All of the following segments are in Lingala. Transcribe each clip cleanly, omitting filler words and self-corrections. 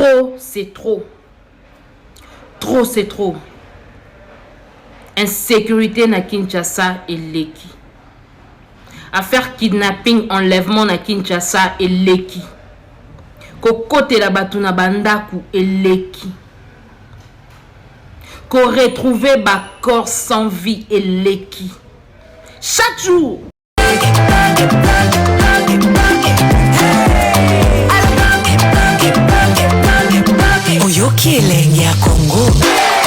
Trop, c'est trop. Trop, c'est trop. Insécurité na Kinshasa et Leki. Affaire kidnapping, enlèvement na Kinshasa et Leki. Kokote la batu na bandaku et Leki. Ko retrouver ba corps sans vie et Leki. Chaque jour. Oyoki elenge ya Congo.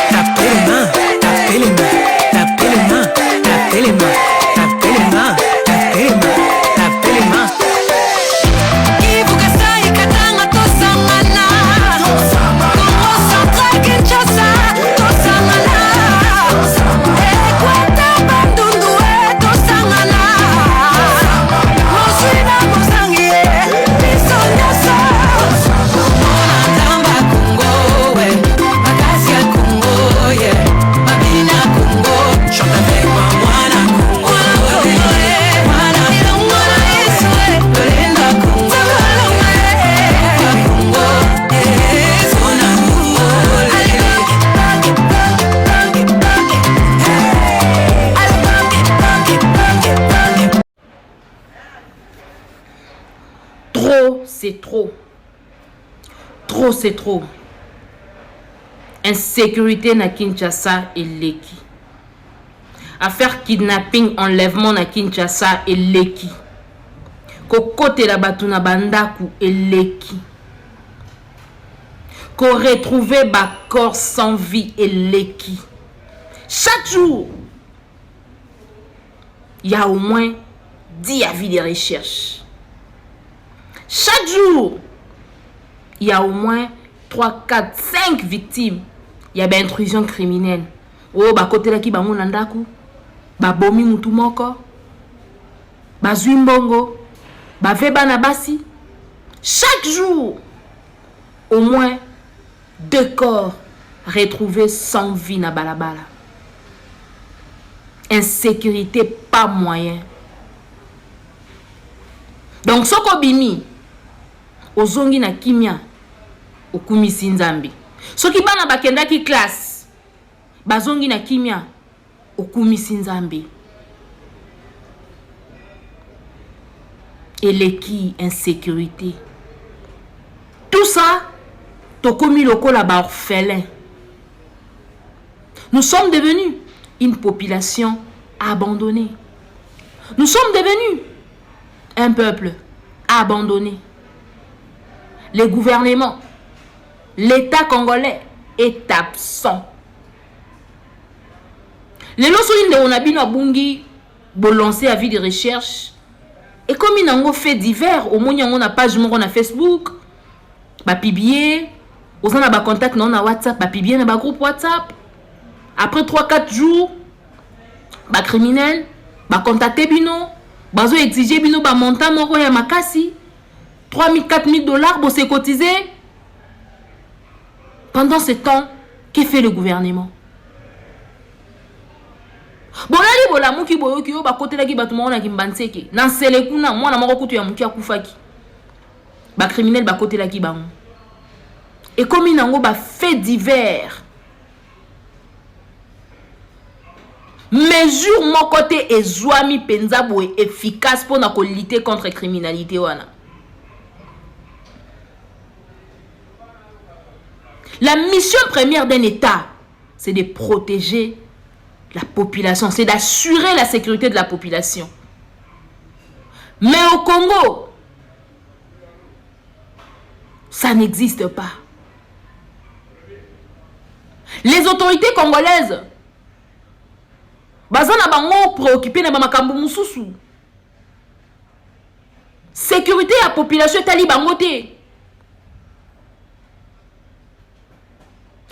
Tapelema, tapelema, tapelema, tapelema, tapelema, tapelema, tapelema. Ibuka ikatanga tosamana. Congo Central Kinshasa tosamana. Ekwata bandundu tosamana. Mosina mosangi bisonyasa. Trop, c'est trop. Trop, c'est trop. Insécurité na Kinshasa et Leki. Affaire kidnapping, enlèvement na Kinshasa et Leki. Kokote la batu na bandaku et Leki. Ko retrouver ba corps sans vie et Leki. Chaque jour, il y a au moins 10 avis de recherche. Chaque jour, il y a au moins 3, 4, 5 victimes. Il y a une intrusion criminelle. Oh, bah côté là qui ba monandaku, ba bomi mutu moko, ba zwimbongo, ba veba na basi. Chaque jour, au moins 2 corps retrouvés sans vie na balabala. Insécurité, pas moyen. Donc, soko bimi, ozongi na kimia, okumisi nzambi. Soki bana bakenda ki classe, bazongi na kimia, okumisi nzambi. Et Leki, insécurité. Tout ça, tokomi lokola ba orphelin. Nous sommes devenus une population abandonnée. Nous sommes devenus un peuple abandonné. Le gouvernement, l'État congolais est absent. Les lorsqu'on de onabino abungi bo lancer avis de recherche et comme il a fait divers au moins on a page mon na Facebook, ba publier, on a ba contact non na WhatsApp, ba publier na ba groupe WhatsApp. Après 3-4 jours, ba criminel, ba contacter bino, bazo exiger bino ba montant moko ya makasi 3 000-4 000 $, bo se cotiser. Pendant ce temps, que fait le gouvernement? Bolali bola muki boyoki yo ba kote la ki batuma ona ki mbanseke. Nan sele kuna mwana moko kutu ya muki akufaki. Ba criminel ba kote la ki bango. Et comme inango ba fait divers. Mesure mon côté ezwami penza boye efficace pour na ko lutter contre criminalité wana. La mission première d'un État, c'est de protéger la population, c'est d'assurer la sécurité de la population. Mais au Congo, ça n'existe pas. Les autorités congolaises, bazana bango préoccupé na makambo mususu. Sécurité à la population tali bango te.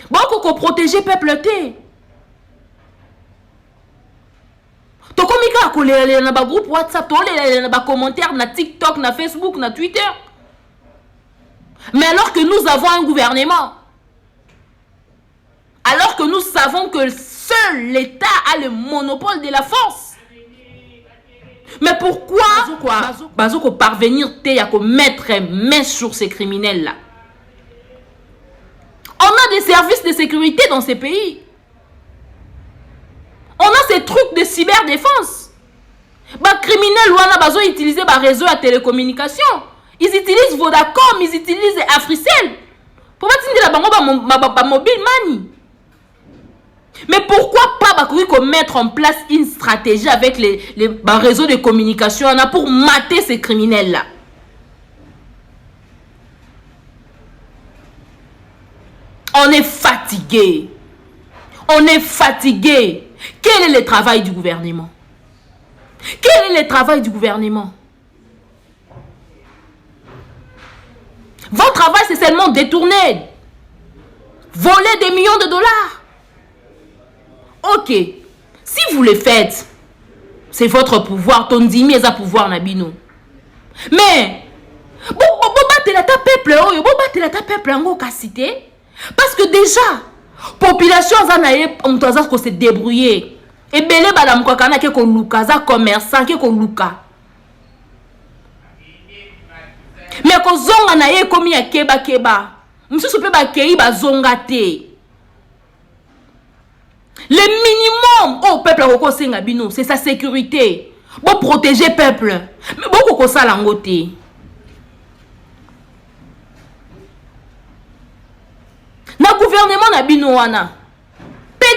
Bon, qu'on protéger peuple te. To komika ko le na ba groupe WhatsApp, to le na ba commentaire na TikTok, na Facebook, na Twitter. Mais alors que nous avons un gouvernement, alors que nous savons que seul l'État a le monopole de la force. Mais pourquoi Bazoko parvenir te ya ko mettre main sur ces criminels là? des services de sécurité dans ces pays. On a ces trucs de cyberdéfense. Les criminels ont utilisé les réseaux de télécommunication. Ils utilisent Vodacom, ils utilisent Africell. Pour pas mobile money. Mais pourquoi pas mettre en place une stratégie avec les réseaux de communication pour mater ces criminels-là? On est fatigué. On est fatigué. Quel est le travail du gouvernement? Quel est le travail du gouvernement? Votre travail, c'est seulement détourner, voler des millions de dollars. Ok, si vous le faites, c'est votre pouvoir. Ton dimi est un pouvoir nabino. Mais, parce que déjà, population on se débrouiller. Et belé badam ko kana ke ko luka za commerçant ke ko luka. Mais ko zonga na ye komi ya keba. Msusu pe ba kei ba zonga te. Le minimum au peuple ko senga bino, c'est sa sécurité. Bon protéger peuple. Mais bon ko sala ngote. Na gouvernement na bino wana.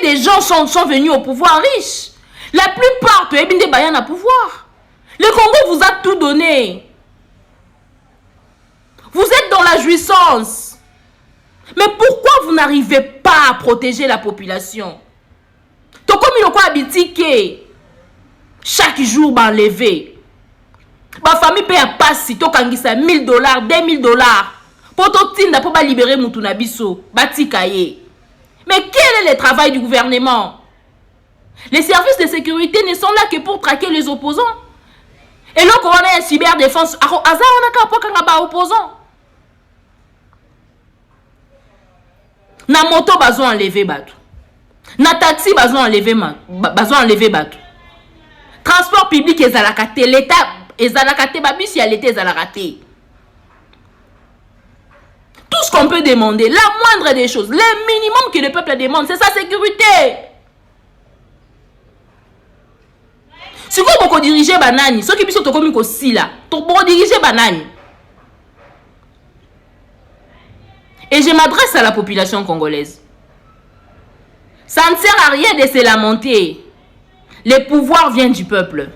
Des gens sont venus au pouvoir riches. La plupart de Bayan à pouvoir. Le Congo vous a tout donné. Vous êtes dans la jouissance. Mais pourquoi vous n'arrivez pas à protéger la population? Chaque jour, enlevé. Ma famille paye à passer. $1,000, $2,000. Pour libérer Moutunabiso. Batikaye. Mais quel est le travail du gouvernement? Les services de sécurité ne sont là que pour traquer les opposants. Et là, quand on a une cyberdéfense, on a pas opposants. Na moto bazo enlever bateau. Na taxi bazo enlever bateau. Transport public ezalakate, l'État ezalakate, babus y a l'État ezalakate. Tout ce qu'on peut demander, la moindre des choses, le minimum que le peuple demande, c'est sa sécurité. Si vous dirigez banani, ceux qui sont comme aussi là, vous dirigez banani. Et je m'adresse à la population congolaise. Ça ne sert à rien de se lamenter. Le pouvoir vient du peuple.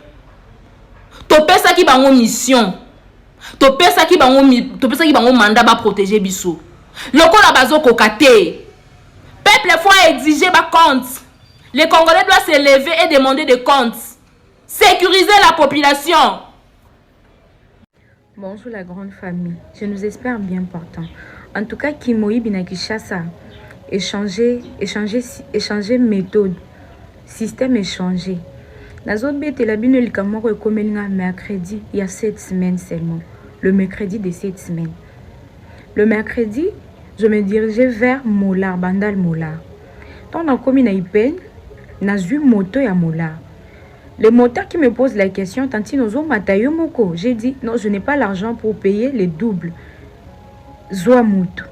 Topé ça qui va en mission. Topé ça qui va en mandat va protéger biso. Loko la bazo kokate. Peuple faut exiger ba compte. Les Congolais doivent se lever et demander des comptes. Sécuriser la population. Bonjour la grande famille. Je nous espère bien portant. En tout cas, Kimoi Binakishasa, échanger méthode, système échangé. Dans autres bêtes, la bine likamoko est comme mercredi, il y a 7 semaines seulement. Le mercredi de 7 semaines. Le mercredi, je me dirigeais vers Molar, Bandal Molar. Tant dans commune Ipen, n'a eu moto à Molar. Le moteur qui me pose la question, tanti nozo matayo moko. J'ai dit non, je n'ai pas l'argent pour payer les doubles. Zoa moto.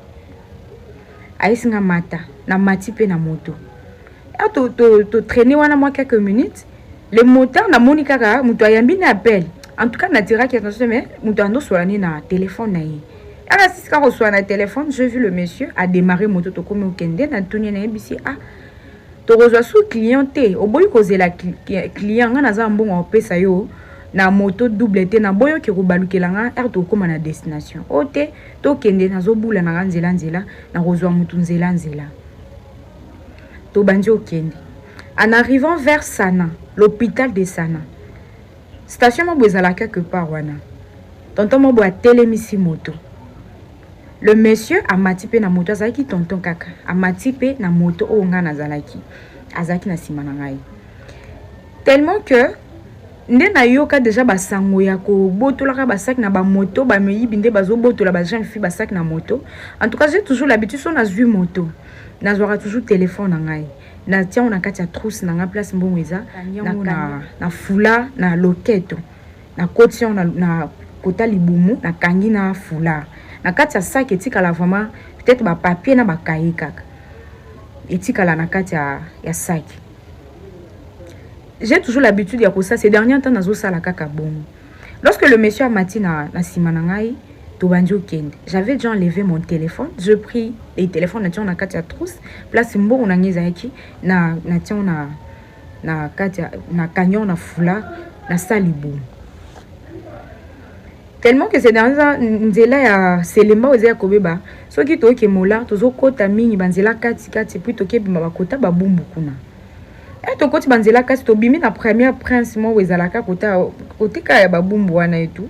Aïsinga mata, na matipe na moto. To traîner wana moi quelques minutes. Le moteur na monika muto ayambi na appel. En tout cas na tira qui attention mais muto ando soani na téléphone na ye. Alors si ka reçoit na téléphone, j'ai vu le monsieur a démarré moto to comme okende na tunia na bisi ah. To reçoit sous clienté, au boy cause la client nga na za mbongo opesa yo. Na moto double te na boyo ki rubalukelanga erto koma na destination ote to kende na zo bula na nzela na rozwa mutu nzela to banjo kende en arrivant vers Sana, l'hôpital de Sana, station mo bozala quelque part wana tonton mo bo atelemisi moto. Le monsieur a matipé na moto azaki tonton kaka a matipé na moto o nga na zalaki azaki na sima na ngai tellement que ndena yoka déjà basango ya ko botolaka basak na ba moto ba meyibi nde bazo botola ba jeune fille basak na moto. En tout cas, j'ai toujours l'habitude son na zui moto. Na zora toujours téléphone na ngai. Na tia on a katia trousse na nga place mbongweza na fula na loketo. Na koti on na kota libumu na kangi na fula. Na katia sac etika la vraiment peut-être ba papier na ba kaye kaka. etikala na kati ya sac. J'ai toujours l'habitude de faire ça. Ces derniers temps, nazo sala kaka bongo. Lorsque le monsieur a mati na sima na ngai, j'avais déjà enlevé mon téléphone. Je pris les téléphones na kati ya trousse. Place mbo on ngeza yaki na kati na canyon na fula na salibu. Tellement que ces derniers temps, nzela ya selemba ozea kobeba. Soki to ke mola tozo kota mingi banzela kati puis to ke bima bakota babumbu kuna. Et to koti banzela kati to bimi na première prince mo wezalaka côté ka ya babumbu wana et tout.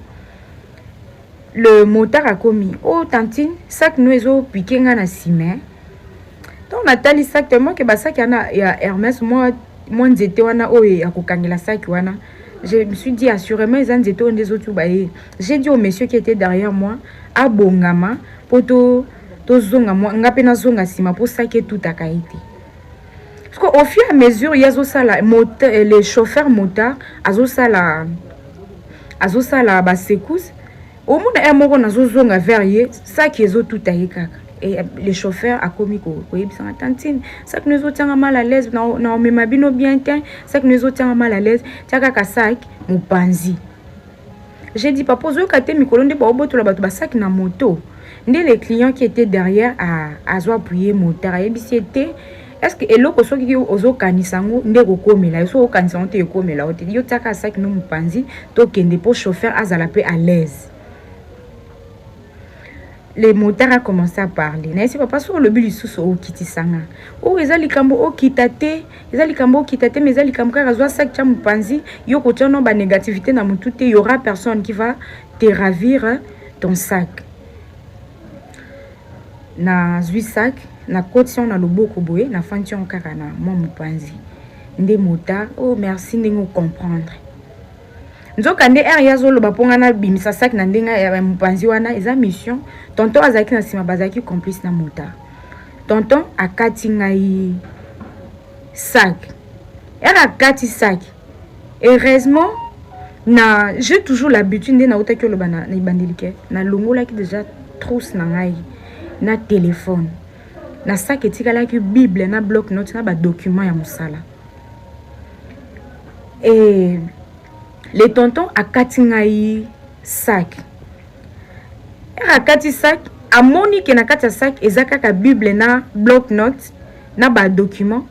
Le motard a commis oh tantine sac nous ezo piqué nga na ciment. Donc Nathalie sac tellement que ba sac ya Hermès moi nzete wana o ya kokangela sac wana. Je me suis dit assurément ils ont dit des autres baye. J'ai dit au monsieur qui était derrière moi à bongama pour to zonga moi ngape na zonga sima pour ça que tout a kaité. Parce qu'au fur et à mesure il y a ça la les chauffeurs motards azo sala ba secousse au monde un moko na zonga vers ye ça qui est tout a kaka. Et les chauffeurs a commis ko yebisa tantine ça que nous autres mal à l'aise na mema bino bien tin ça que nous autres mal à l'aise tiaka ka sac mupanzi. J'ai dit papa zo kate mikolo nde ba oboto la bato ba sac na moto nde les clients qui étaient derrière à zo appuyer moteur yebisi était est-ce que eloko soki ki ozo kanisango nde ko komela so kanisango te komela ote yo tiaka sac no mupanzi to kende po chauffeur azala pe à l'aise. Les motards a commencé à parler. Na esi papa sur le but du sous au kitisanga. O ezali kambo o kitate, ezali kambo o kitate mais ezali kambo ka razwa sac cha mupanzi, yo ko tchono ba négativité na mutute, il y aura personne qui va te ravir ton sac. Na zui sac, na kotion na loboko boye, na fantion kaka na mo mupanzi. Nde motard, oh merci ndingo comprendre. Nzoka nde yazo loba ponga na bimisa sac na ndenga ya mupanzi wana eza mission tonton azaki na sima bazaki complice na mota tonton akati ngai sac era akati sac heureusement na j'ai toujours l'habitude de na utaki loba na ibandilike na longola ki déjà trousse na ngai na téléphone na sac etikala ki bible na bloc note na ba document ya musala et les tontons a katingai sac. A kati sac, a moni ke na kati sac ezaka ka bible na bloc note na ba document.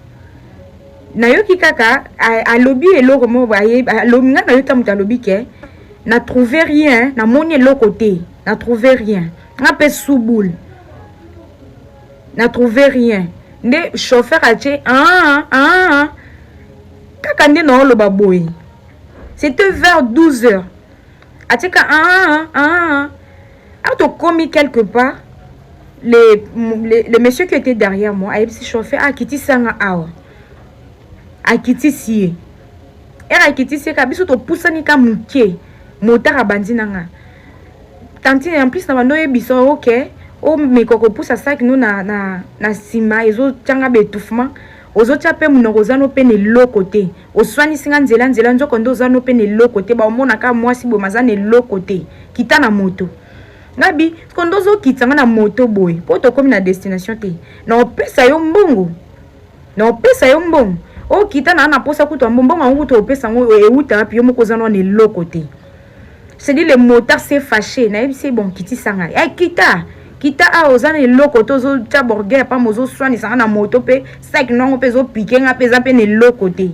Na yoki kaka a lobby eloko mo baye lominga na yota muta lobby ke na trouvé rien na moni l'autre côté, na trouvé rien. Na pe souboule. Na trouvé rien. Nde chauffeur a dit kaka nde na lo baboy. C'était vers 12h. Atika a commis quelque part le monsieur qui était derrière moi, a dit chauffeur a quitté sanga awa. A quitté si. A quitté si ka biso to pusani ka muke. Motard a bandi nanga. Tantine en plus na bando yebiso OK. O me koko poussa sac nous na sima ezo tanga betouffement. Ozotia pe munozano pe ne lo côté oswani singa nzela nzoko ndo zano pe ne lo côté ba omona ka mwasi bo mazane lo côté kita na moto ngabi kondozo kitanga na moto boy po to komi na destination te na opesa yo mbongo o kita na posa kuto mbongo ngu to opesa ngo euta pi yo moko zano ne lo côté c'est dit le motard s'est fâché na c'est bon kiti sanga kita a ozana loko tozo chaborger pa mozo swani sanga na moto pe sac non pe zo piquer nga peza pe ne lokote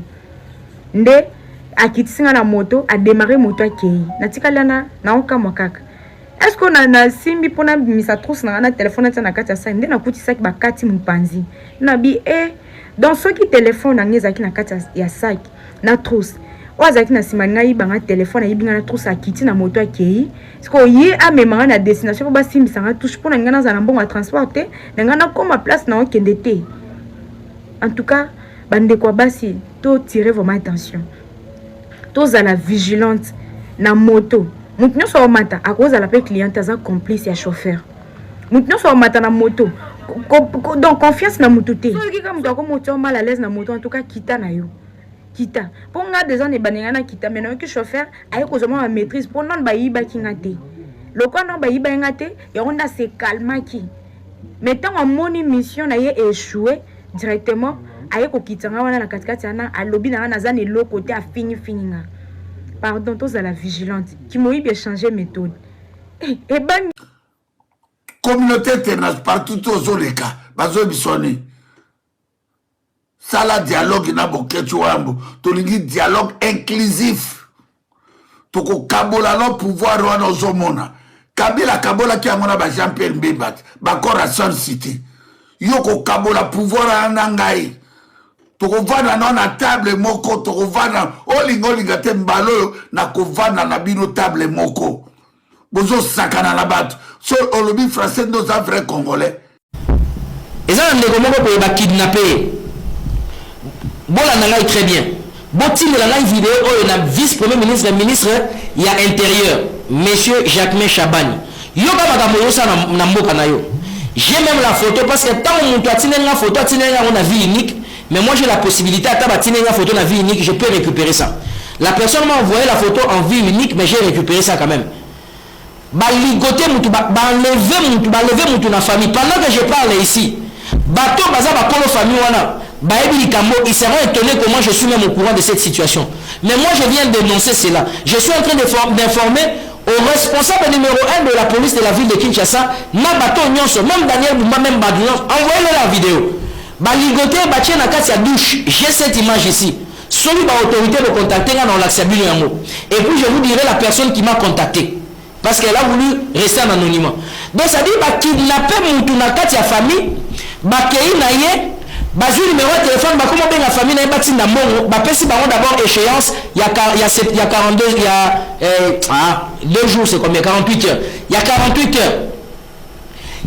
nde akitisinga na moto a démarrer moto akei na tikalana na oka mwakaka est-ce qu'on na simbi pona misa trousse na téléphone na kati ya sac nde na kuti sac ba kati mpanzi na bi dans ce qui téléphone ngeza ki na kati ya sac na trousse ozaki na sima ngai banga téléphone ayibinga na trousse akiti na moto akei siko ye amemanga na destination ba simisanga touche pona ngana za na mbongo ya transporter ngana koma place na okende te. En tout cas bande kwa basi to tirer vraiment attention to za la vigilante na moto mutu so mata akoza la pe cliente za complice ya chauffeur mutu so mata na moto donc confiance na mutu te so kika mutu akomoto mal à l'aise na moto en tout cas kita na yo kita ponga des ans ne banengana kita maintenant que chauffeur ayi ko zoma maîtrise pour non ba yiba kingate loko non ba yiba ngate ya onda se calma ki mettons en moni mission na ye échoué directement aye kokitanga wana na katikati ana alobi na naza ne lo côté a fini nga. Pardon, tous à la vigilante qui m'a bien changé méthode. Et ben communauté internationale partout aux les cas bazo bisoni. Ça la dialogue na boketu wambo tolingi dialogue inclusif. Toko kabola no pouvoir wana ozomona. Kabila kabola ki amona ba Jean-Pierre Mbemba ba Corazon City. Yoko kabola pouvoir anangai. Toko vana na table moko toko vana olinga te mbalo na kovana na bino table moko. Bozo sakana la bato. So olobi français nos vrais congolais. Eza ndeko moko pe ba kidnapper. Bola na ngai très bien. Botine la live vidéo oyo na vice-premier ministre il y a intérieur monsieur Jacquemain Chabani. Yo ba makambo yo sa na mboka na yo. J'ai même la photo parce que tant mon toi tine la photo tine on a vie unique. Mais moi j'ai la possibilité à tabatiner la photo en vie unique, je peux récupérer ça. La personne m'a envoyé la photo en vie unique, mais j'ai récupéré ça quand même. Bah ligoter moutou, bah lever moutou na famille. Pendant que je parle ici, bateau baza ba polo famille wana, bah ebi likambo, ils seront étonnés comment je suis même au courant de cette situation. Mais moi je viens dénoncer cela. Je suis en train d'informer au responsable numéro 1 de la police de la ville de Kinshasa, na bateau nyonso, même Daniel Bumba, même Badounos, envoyez-le la vidéo. Baligoté batien na kati ya douche. J'ai cette image ici. Celui ba autorité de contacter dans l'accès yango. Et puis je vous dirai la personne qui m'a contacté parce qu'elle a voulu rester en anonymat. Donc ça dit ba kidnapper mutu na kati ya famille, ba kei na ye, ba zu numéro de téléphone ba comment bien la famille na bati na mongo, ba pesi bango d'abord échéance, il y a 42 il y a 2 jours c'est combien 48 heures. Il y a 48 heures.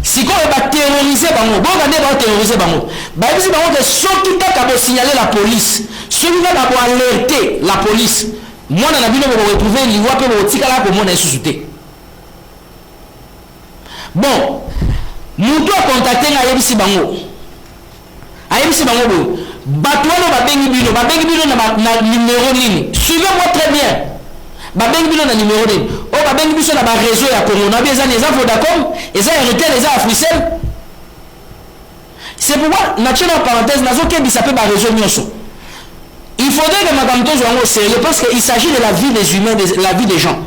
Si on va terroriser bango, bon on va terroriser bango. Bah si bango que surtout quand on signaler la police, celui-là va alerter la police. Moi dans la ville on va retrouver les voix pour tika là pour mon insulter. Bon, nous doit contacter la YMC bango. YMC bango bo. Batouano ba bengi bino na numéro ligne. Suivez-moi très bien. Babengi bino na numéro de o babengi biso na ba réseau ya Congo na bieza les Vodacom et ça Airtel les Africell. C'est pourquoi naturellement parenthèse nazo kebi ça peut ba réseau nyonso. Il faudrait que makamto zo sérieux parce qu'il s'agit de la vie des humains, de la vie des gens.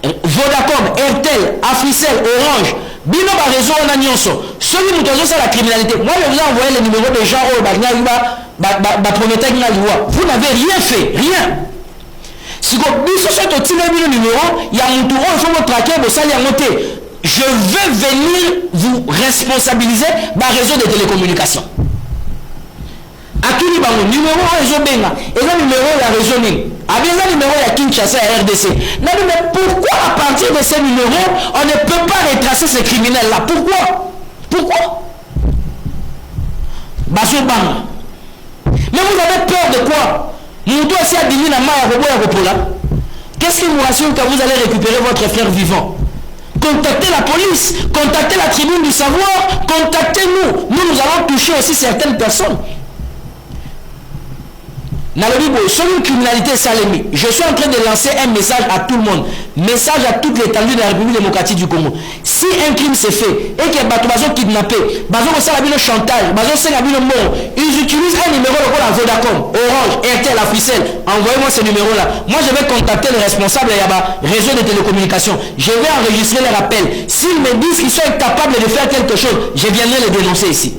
Vodacom, Airtel, Africell, Orange, bino ba réseau na nyonso. Celui qui nous ça la criminalité. Moi je vous ai envoyé les numéros des gens au ba prometteur na loi. Vous n'avez rien fait, rien. Si vous avez un numéro, il y a un tour, il faut vous traquer, vous allez noter. Je veux venir vous responsabiliser par réseau de télécommunications. À tout le numéro réseau Benga, et le numéro de réseau Ning. Avec le numéro de Kinshasa et RDC. Mais pourquoi à partir de ces numéros, on ne peut pas retracer ces criminels-là? Pourquoi Basso Bang. Mais vous avez peur de quoi? Qu'est-ce qui vous rassure que vous allez récupérer votre frère vivant? Contactez la police, contactez la tribune du savoir, contactez-nous. Nous allons toucher aussi certaines personnes. Sur une criminalité salémie, je suis en train de lancer un message à tout le monde, message à toute l'étendue de la République démocratique du Congo. Si un crime s'est fait et que Bato kidnappé, chantage, ils utilisent un numéro de Vodacom, Orange, Airtel, Africell. Envoyez-moi ce numéro-là. Moi, je vais contacter les responsables du réseau de télécommunications. Je vais enregistrer les rappels. S'ils me disent qu'ils sont incapables de faire quelque chose, je viendrai les dénoncer ici.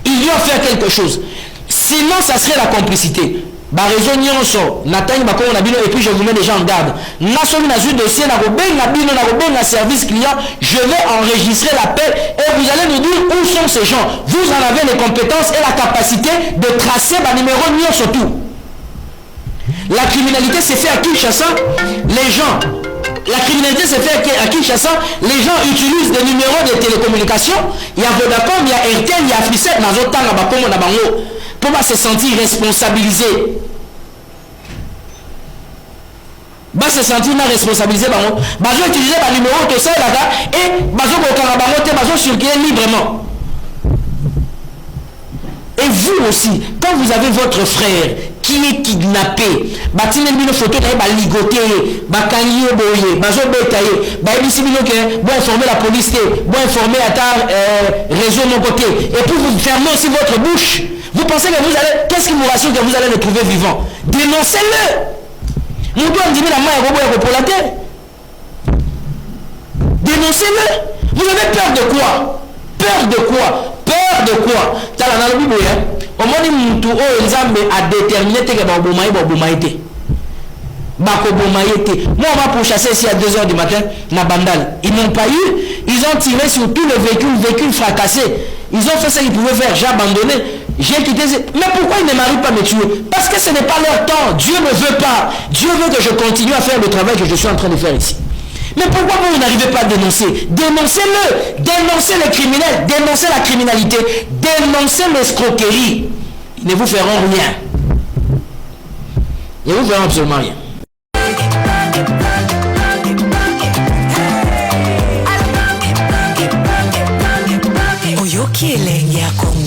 Ils doivent faire quelque chose. Sinon, ça serait la complicité. Réseau Nyonso, Nathalie Bakon Nabino, et puis je vous mets déjà en garde. Nasomi Nazu dossier, na service client, je vais enregistrer l'appel et vous allez nous dire où sont ces gens. Vous en avez les compétences et la capacité de tracer le numéro Nyonso tout. La criminalité s'est fait à Kinshasa, les gens. La criminalité s'est fait à Kinshasa, les gens utilisent des numéros de télécommunications. Il y a Vodacom, il y a Airtel, il y a Africell, pour se sentir responsabilisé. Se sentir responsabilisé. Ils ont utilisé le numéro de ça et ils ont circulé librement. Et vous aussi, quand vous avez votre frère qui est kidnappé, batine bino photo na ba ligoté, ba kangi boye, ba zo betaye, ba ebisi bino que bon informer la police, bon informer à ta réseau mon côté et puis vous fermez aussi votre bouche. Vous pensez que vous allez, qu'est-ce qui vous rassure que vous allez le trouver vivant? Dénoncez-le. Nous devons dire la main à pour la terre. Dénoncez-le. Vous avez peur de quoi? Peur de quoi? Peur de quoi? T'as la Bible, hein? Au moins, nous a déterminé que moi, on va pourchasser ici à 2h du matin, na Bandal. Ils n'ont pas eu, ils ont tiré sur tous les véhicules fracassés. Ils ont fait ce qu'ils pouvaient faire, j'ai abandonné, j'ai quitté. Mais pourquoi ils ne m'arrivent pas à me tuer? Parce que ce n'est pas leur temps. Dieu ne veut pas. Dieu veut que je continue à faire le travail que je suis en train de faire ici. Mais pourquoi vous n'arrivez pas à dénoncer? Dénoncez-le. Dénoncez les criminels. Dénoncez la criminalité. Dénoncez l'escroquerie. Ils ne vous feront rien. Ils ne vous feront absolument rien. Oyoki elenge ya Kongo